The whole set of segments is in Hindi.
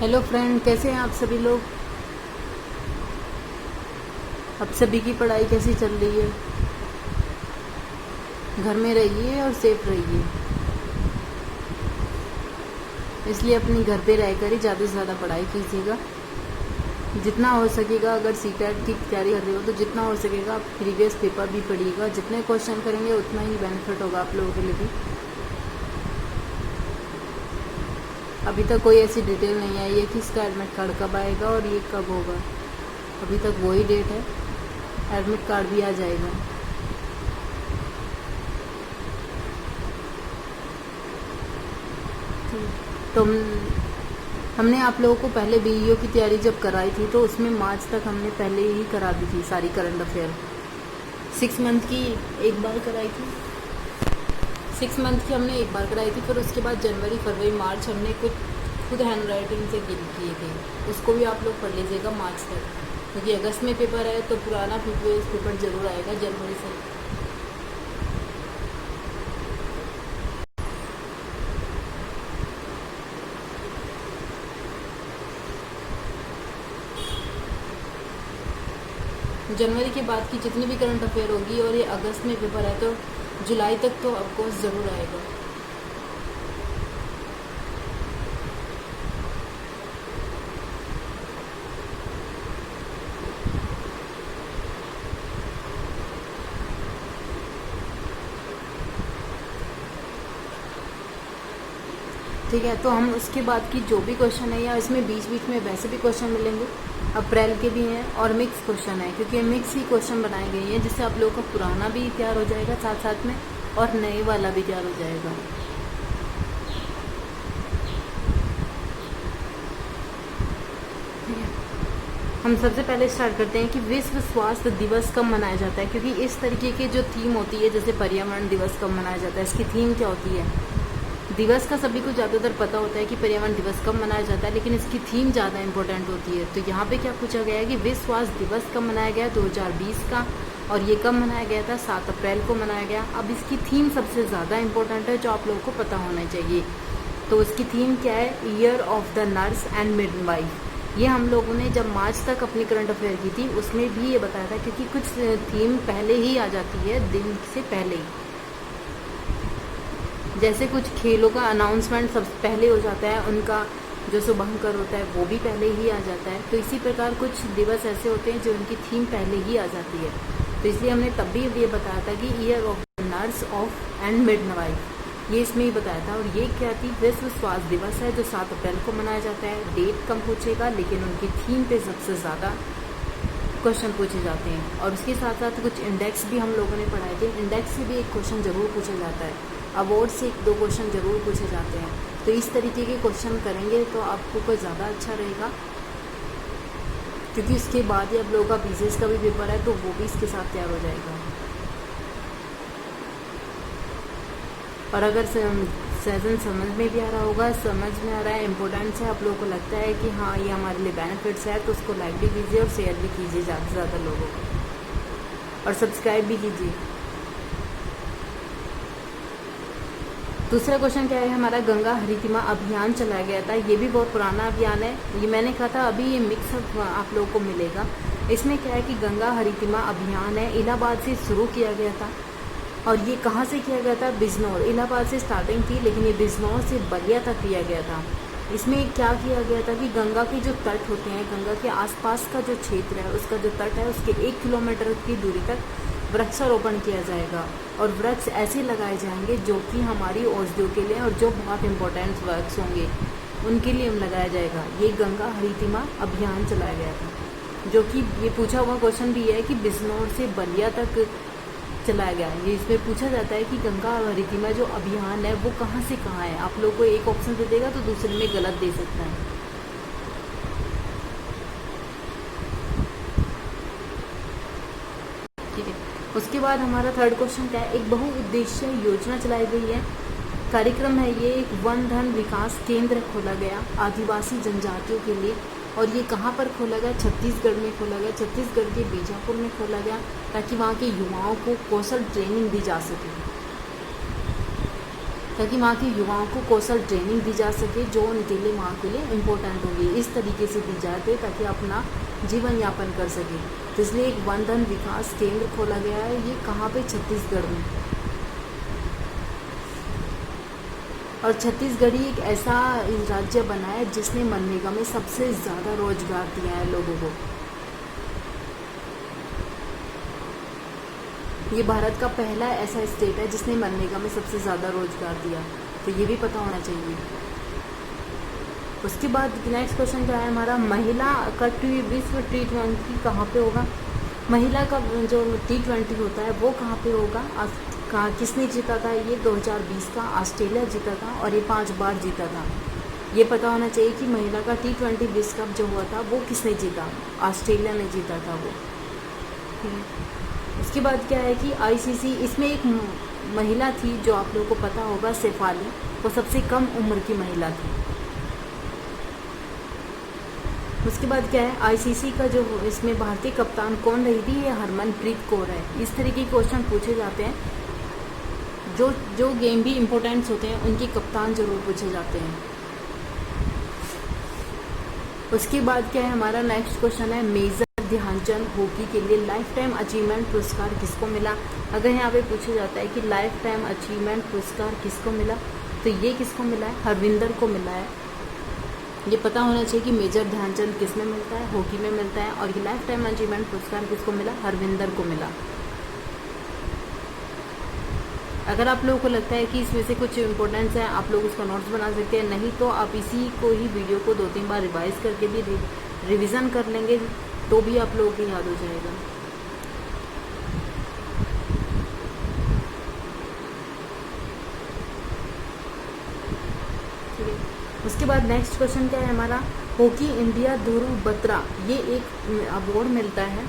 हेलो फ्रेंड, कैसे हैं आप सभी लोग। आप सभी की पढ़ाई कैसी चल रही है। घर में रहिए और सेफ रहिए, इसलिए अपनी घर पे रहकर ही ज़्यादा से ज़्यादा पढ़ाई कीजिएगा। जितना हो सकेगा, अगर सीटेट की तैयारी कर रहे हो तो जितना हो सकेगा आप प्रीवियस पेपर भी पढ़िएगा। जितने क्वेश्चन करेंगे उतना ही बेनिफिट होगा आप लोगों के लिए भी। अभी तक कोई ऐसी डिटेल नहीं आई है कि इसका एडमिट कार्ड कब आएगा और ये कब होगा। अभी तक वही डेट है, एडमिट कार्ड भी आ जाएगा। तो हमने आप लोगों को पहले बीईओ की तैयारी जब कराई थी तो उसमें मार्च तक हमने पहले ही करा दी थी सारी करंट अफेयर। 6 मंथ की एक बार कराई थी, 6 मंथ की हमने एक बार कराई थी। फिर उसके बाद जनवरी फरवरी मार्च हमने कुछ खुद हैंड राइटिंग से किए थे, उसको भी आप लोग पढ़ लीजिएगा मार्च तक, क्योंकि अगस्त में पेपर है तो पुराना प्रीवियस पेपर ज़रूर आएगा जनवरी से। जनवरी के बाद की जितनी भी करंट अफेयर होगी, और ये अगस्त में पेपर है तो जुलाई तक तो ऑफकोर्स ज़रूर आएगा। ठीक है, तो हम उसके बाद की जो भी क्वेश्चन है, या इसमें बीच बीच में वैसे भी क्वेश्चन मिलेंगे, अप्रैल के भी हैं और मिक्स क्वेश्चन है, क्योंकि मिक्स ही क्वेश्चन बनाए गए हैं जिससे आप लोगों का पुराना भी तैयार हो जाएगा साथ साथ में, और नए वाला भी तैयार हो जाएगा। हम सबसे पहले स्टार्ट करते हैं कि विश्व स्वास्थ्य दिवस कब मनाया जाता है, क्योंकि इस तरीके की जो थीम होती है, जैसे पर्यावरण दिवस कब मनाया जाता है, इसकी थीम क्या होती है। दिवस का सभी को ज़्यादातर पता होता है कि पर्यावरण दिवस कब मनाया जाता है, लेकिन इसकी थीम ज़्यादा इंपॉर्टेंट होती है। तो यहाँ पे क्या पूछा गया है कि विश्व स्वास्थ्य दिवस कब मनाया गया, 2020 का, और ये कब मनाया गया था, 7 अप्रैल को मनाया गया। अब इसकी थीम सबसे ज़्यादा इंपॉर्टेंट है, जो आप लोगों को पता होना चाहिए। तो उसकी थीम क्या है, year of the nurse and midwife. ये हम लोगों ने जब मार्च तक अपनी करंट अफेयर की थी उसमें भी ये बताया था, क्योंकि कुछ थीम पहले ही आ जाती है, दिन से पहले ही। जैसे कुछ खेलों का अनाउंसमेंट सब पहले हो जाता है, उनका जो शुभांकर होता है वो भी पहले ही आ जाता है। तो इसी प्रकार कुछ दिवस ऐसे होते हैं जो उनकी थीम पहले ही आ जाती है। तो इसलिए हमने तब भी ये बताया था कि year of nurse of and midwife, ये इसमें ही बताया था। और ये क्या थी, विश्व स्वास्थ्य दिवस है जो 7 अप्रैल को मनाया जाता है। डेट कम पूछेगा, लेकिन उनकी थीम पे सबसे ज़्यादा क्वेश्चन पूछे जाते हैं। और उसके साथ साथ कुछ इंडेक्स भी हम लोगों ने पढ़ाए थे, इंडेक्स से भी एक क्वेश्चन ज़रूर पूछा जाता है, अवार्ड से 1-2 क्वेश्चन ज़रूर पूछे जाते हैं। तो इस तरीके के क्वेश्चन करेंगे तो आपको कोई ज़्यादा अच्छा रहेगा, क्योंकि इसके बाद ही आप लोगों का बीसीएस का भी पेपर है तो वो भी इसके साथ तैयार हो जाएगा। और अगर सेशन समझ में भी आ रहा होगा, समझ में आ रहा है, इम्पोर्टेंट है, आप लोगों को लगता है कि हाँ ये हमारे लिए बेनिफिट्स है, तो उसको लाइक भी कीजिए और शेयर भी कीजिए ज़्यादा से ज़्यादा लोगों को, और सब्सक्राइब भी कीजिए। दूसरा क्वेश्चन क्या है हमारा, गंगा हरितिमा अभियान चलाया गया था। ये भी बहुत पुराना अभियान है, ये मैंने कहा था अभी ये मिक्स आप लोगों को मिलेगा। इसमें क्या है कि गंगा हरितिमा अभियान है, इलाहाबाद से शुरू किया गया था। और ये कहाँ से किया गया था, बिजनौर, इलाहाबाद से स्टार्टिंग थी, लेकिन ये बिजनौर से बलिया तक किया गया था। इसमें क्या किया गया था कि गंगा के जो तट होते हैं, गंगा के आसपास का जो क्षेत्र है, उसका जो तट है, उसके 1 किलोमीटर की दूरी तक वृक्षारोपण किया जाएगा। और वृक्ष ऐसे लगाए जाएंगे जो कि हमारी औषधियों के लिए, और जो बहुत इंपॉर्टेंट वृक्ष होंगे उनके लिए लगाया जाएगा। ये गंगा हरितिमा अभियान चलाया गया था, जो कि ये पूछा हुआ क्वेश्चन भी है कि बिजनौर से बलिया तक चलाया गया। ये इसमें पूछा जाता है कि गंगा हरितिमा जो अभियान है वो कहाँ से कहाँ है। आप लोग को एक ऑप्शन दे देगा तो दूसरे में गलत दे सकता है। ठीक है, उसके बाद हमारा थर्ड क्वेश्चन क्या है, एक बहुउद्देशीय योजना चलाई गई है, कार्यक्रम है ये, एक वन धन विकास केंद्र खोला गया आदिवासी जनजातियों के लिए। और ये कहाँ पर खोला गया, छत्तीसगढ़ में खोला गया, छत्तीसगढ़ के बीजापुर में खोला गया, ताकि वहाँ के युवाओं को कौशल ट्रेनिंग दी जा सके। ताकि वहाँ के युवाओं को कौशल ट्रेनिंग दी जा सके जो उनके लिए वहाँ के लिए इम्पोर्टेंट होगी, इस तरीके से दी जाती है ताकि अपना जीवन यापन कर सके। तो इसलिए एक वन धन विकास केंद्र खोला गया है। ये कहाँ पे? छत्तीसगढ़ में। और छत्तीसगढ़ ही एक ऐसा राज्य बना है जिसने मनरेगा में सबसे ज़्यादा रोजगार दिया है लोगों को। ये भारत का पहला ऐसा स्टेट है जिसने मनरेगा में सबसे ज़्यादा रोजगार दिया, तो ये भी पता होना चाहिए। उसके बाद नेक्स्ट क्वेश्चन क्या है हमारा, महिला का विश्व T20 कहाँ पे होगा? महिला का जो T20 होता है वो कहाँ पे होगा? कहाँ किसने जीता था? ये 2020 का ऑस्ट्रेलिया जीता था और ये 5 बार जीता था। ये पता होना चाहिए कि महिला का T20 विश्व कप जो हुआ था वो किसने जीता? ऑस्ट्रेलिया ने जीता था वो। उसके बाद क्या है कि ICC, इसमें एक महिला थी जो आप लोगों को पता होगा, शेफाली, वो सबसे कम उम्र की महिला थी। उसके बाद क्या है, ICC का जो इसमें भारतीय कप्तान कौन रही थी? ये हरमनप्रीत कौर है। इस तरह के क्वेश्चन पूछे जाते हैं, जो गेम भी इम्पोर्टेंट्स होते हैं उनके कप्तान जरूर पूछे जाते हैं। उसके बाद क्या है हमारा नेक्स्ट क्वेश्चन है, मेजर ध्यानचंद हॉकी के लिए लाइफ टाइम अचीवमेंट पुरस्कार किसको मिला? अगर यहाँ पे पूछा जाता है कि लाइफ टाइम अचीवमेंट पुरस्कार किसको मिला, तो ये किसको मिला है? हरविंदर को मिला है। ये पता होना चाहिए कि मेजर ध्यानचंद किस में मिलता है? हॉकी में मिलता है। और ये लाइफ टाइम अचीवमेंट पुरस्कार किसको मिला? हरविंदर को मिला। अगर आप लोगों को लगता है कि इसमें से कुछ इंपॉर्टेंस है, आप लोग उसका नोट्स बना सकते हैं, नहीं तो आप इसी को ही वीडियो को 2-3 बार रिवाइज करके भी रिवीजन कर लेंगे तो भी आप लोगों को याद हो जाएगा। ठीक है। उसके बाद नेक्स्ट क्वेश्चन क्या है हमारा, हॉकी इंडिया ध्रुव बत्रा, ये एक अवार्ड मिलता है।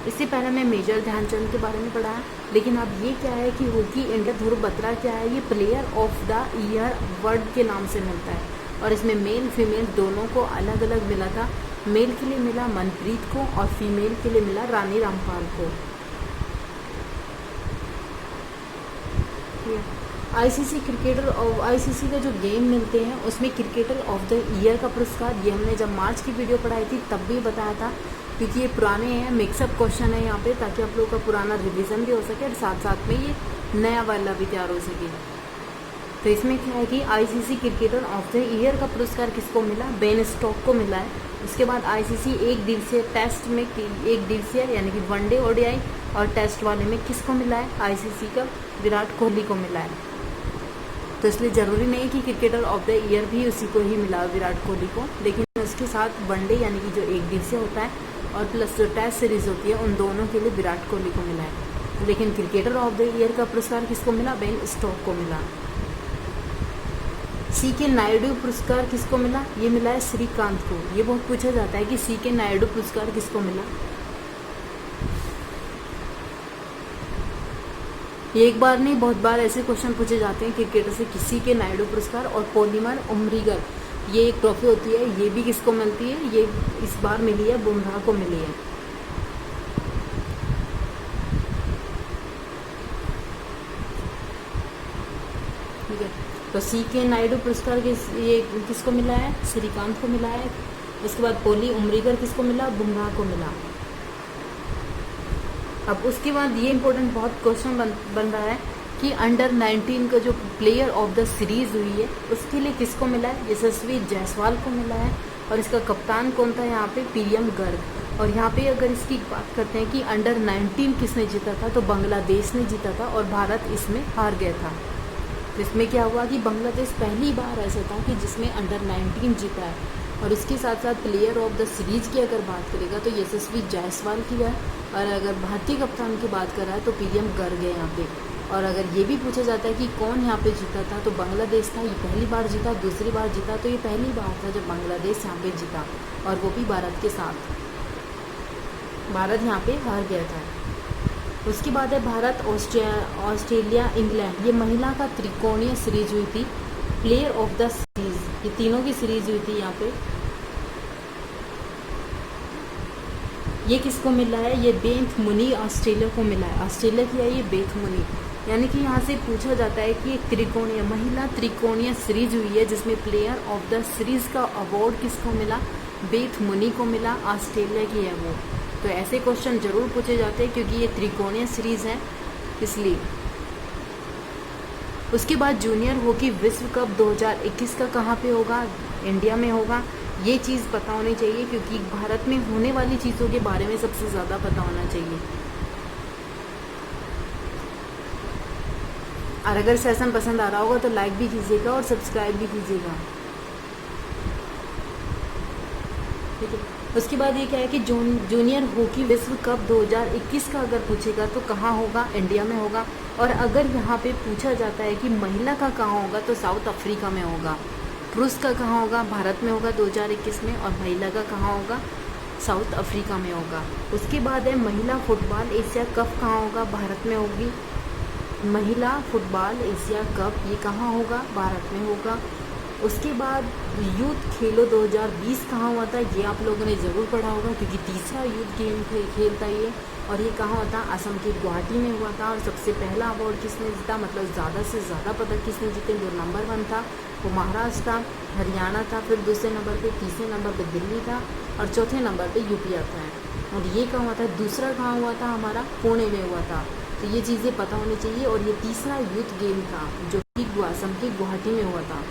इससे पहले मैं मेजर ध्यानचंद के बारे में पढ़ा है, लेकिन अब ये क्या है कि हॉकी इंडिया ध्रुव बत्रा क्या है? ये player of the year award के नाम से मिलता है और इसमें मेल फीमेल दोनों को अलग अलग मिला था। मेल के लिए मिला मनप्रीत को और फीमेल के लिए मिला रानी रामपाल को। ICC क्रिकेटर और ICC का जो गेम मिलते हैं उसमें क्रिकेटर ऑफ द ईयर का पुरस्कार, ये हमने जब मार्च की वीडियो पढ़ाई थी तब भी बताया था, क्योंकि ये पुराने हैं, मिक्सअप क्वेश्चन है यहाँ पे, ताकि आप लोगों का पुराना रिवीजन भी हो सके और साथ साथ में ये नया वाला भी तैयार हो सके। तो इसमें क्या है कि ICC cricketer of the year का पुरस्कार किसको मिला? बेन स्टोक्स को मिला है। उसके बाद ICC एक दिवसीय टेस्ट में, एक दिवसीय यानी कि वनडे ODI और टेस्ट वाले में किसको मिला है? ICC का विराट कोहली को मिला है। तो इसलिए ज़रूरी नहीं कि क्रिकेटर ऑफ द ईयर भी उसी को ही मिला, विराट कोहली को, लेकिन उसके साथ वनडे यानी कि जो एक दिवसीय होता है और प्लस जो टेस्ट सीरीज़ होती है उन दोनों के लिए विराट कोहली को मिला है। लेकिन क्रिकेटर ऑफ द ईयर का पुरस्कार किसको मिला? बेन स्टोक्स को मिला। CK नायडू पुरस्कार किसको मिला? ये मिला है श्रीकांत को। ये बहुत पूछा जाता है कि CK नायडू पुरस्कार किसको मिला। ये एक बार नहीं बहुत बार ऐसे क्वेश्चन पूछे जाते हैं क्रिकेटर से, किसी के नायडू पुरस्कार और पॉलीमर उमरीगर, ये एक ट्रॉफी होती है, ये भी किसको मिलती है? ये इस बार मिली है बुमराह को मिली है। ठीक है, तो CK नायडू पुरस्कार ये किसको मिला है? श्रीकांत को मिला है। उसके बाद पॉली उमरीगर किसको मिला? बुमराह को मिला। अब उसके बाद ये इम्पोर्टेंट बहुत क्वेश्चन बन रहा है कि अंडर 19 का जो प्लेयर ऑफ द सीरीज़ हुई है उसके लिए किसको मिला है? यशस्वी जायसवाल को मिला है। और इसका कप्तान कौन था यहाँ पे? प्रियम गर्ग। और यहाँ पे अगर इसकी बात करते हैं कि अंडर 19 किसने जीता था, तो बांग्लादेश ने जीता था और भारत इसमें हार गया था। तो इसमें क्या हुआ कि बांग्लादेश पहली बार ऐसा था कि जिसमें अंडर 19 जीता है। और इसके साथ साथ प्लेयर ऑफ द सीरीज़ की अगर बात करेगा तो यशस्वी जायसवाल की है, और अगर भारतीय कप्तान की बात कर रहा है तो प्रियम गर्ग है यहाँ पे। और अगर ये भी पूछा जाता है कि कौन यहाँ पे जीता था, तो बांग्लादेश था, ये पहली बार जीता। दूसरी बार जीता तो ये पहली बार था जब बांग्लादेश यहाँ पे जीता, और वो भी भारत के साथ। भारत यहाँ पे हार गया था। उसके बाद है भारत ऑस्ट्रेलिया इंग्लैंड, ये महिला का त्रिकोणीय सीरीज हुई थी। प्लेयर ऑफ द सीरीज, ये तीनों की सीरीज हुई थी यहाँ पे। ये किसको मिला है? ये बेथ मुनी ऑस्ट्रेलिया को मिला है। ऑस्ट्रेलिया की है ये बेथ मुनी। यानी कि यहाँ से पूछा जाता है कि एक त्रिकोणीय महिला त्रिकोणीय सीरीज हुई है जिसमें प्लेयर ऑफ द सीरीज का अवार्ड किसको मिला, बेथ मुनी को मिला, ऑस्ट्रेलिया की है वो। तो ऐसे क्वेश्चन जरूर पूछे जाते हैं क्योंकि ये त्रिकोणीय सीरीज है इसलिए। उसके बाद जूनियर हॉकी विश्व कप 2021 का कहाँ पे होगा, इंडिया में होगा। ये चीज़ पता होनी चाहिए क्योंकि भारत में होने वाली चीज़ों के बारे में सबसे ज़्यादा पता होना चाहिए। और अगर सेशन पसंद आ रहा होगा तो लाइक भी कीजिएगा और सब्सक्राइब भी कीजिएगा, ठीक है। उसके बाद ये क्या है कि जूनियर हॉकी विश्व कप 2021 का अगर पूछेगा तो कहाँ होगा, इंडिया में होगा। और अगर यहाँ पे पूछा जाता है कि महिला का कहाँ होगा तो साउथ अफ्रीका में होगा। पुरुष का कहाँ होगा, भारत में होगा 2021 में, और महिला का कहाँ होगा, साउथ अफ्रीका में होगा। उसके बाद है महिला फुटबॉल एशिया कप कहाँ होगा, भारत में होगी। महिला फुटबॉल एशिया कप ये कहाँ होगा, भारत में होगा। उसके बाद यूथ खेलो 2020 कहाँ हुआ था, ये आप लोगों ने ज़रूर पढ़ा होगा क्योंकि तीसरा यूथ गेम खेल था ये। और ये कहाँ हुआ था, असम के गुवाहाटी में हुआ था। और सबसे पहला अवार्ड किसने जीता, मतलब ज़्यादा से ज़्यादा पदक किसने जीते, जो नंबर 1 था वो महाराष्ट्र था, हरियाणा था, फिर दूसरे नंबर पे, तीसरे नंबर पे दिल्ली था, और चौथे नंबर पे यूपी आता है। और ये कहाँ हुआ था, दूसरा कहाँ हुआ था, हमारा पुणे में हुआ था। तो ये चीज़ें पता होनी चाहिए। और ये तीसरा यूथ गेम था जो कि असम के गुवाहाटी में हुआ था,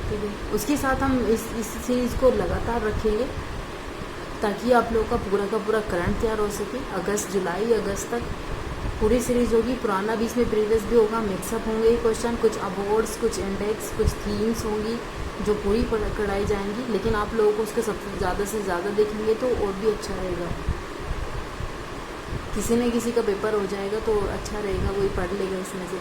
ठीक है। उसके साथ हम इस सीरीज़ को लगातार रखेंगे ताकि आप लोगों का पूरा करंट तैयार हो सके। जुलाई अगस्त तक पूरी सीरीज़ होगी। पुराना भी इसमें प्रीवियस भी होगा, मिक्सअप होंगे क्वेश्चन, कुछ अवार्ड्स, कुछ इंडेक्स, कुछ थीम्स होंगी जो पूरी कराई जाएंगी। लेकिन आप लोगों को उसके सबसे ज़्यादा से ज़्यादा देखेंगे तो और भी अच्छा रहेगा। किसी न किसी का पेपर हो जाएगा तो अच्छा रहेगा, वही पढ़ लेगा इसमें से।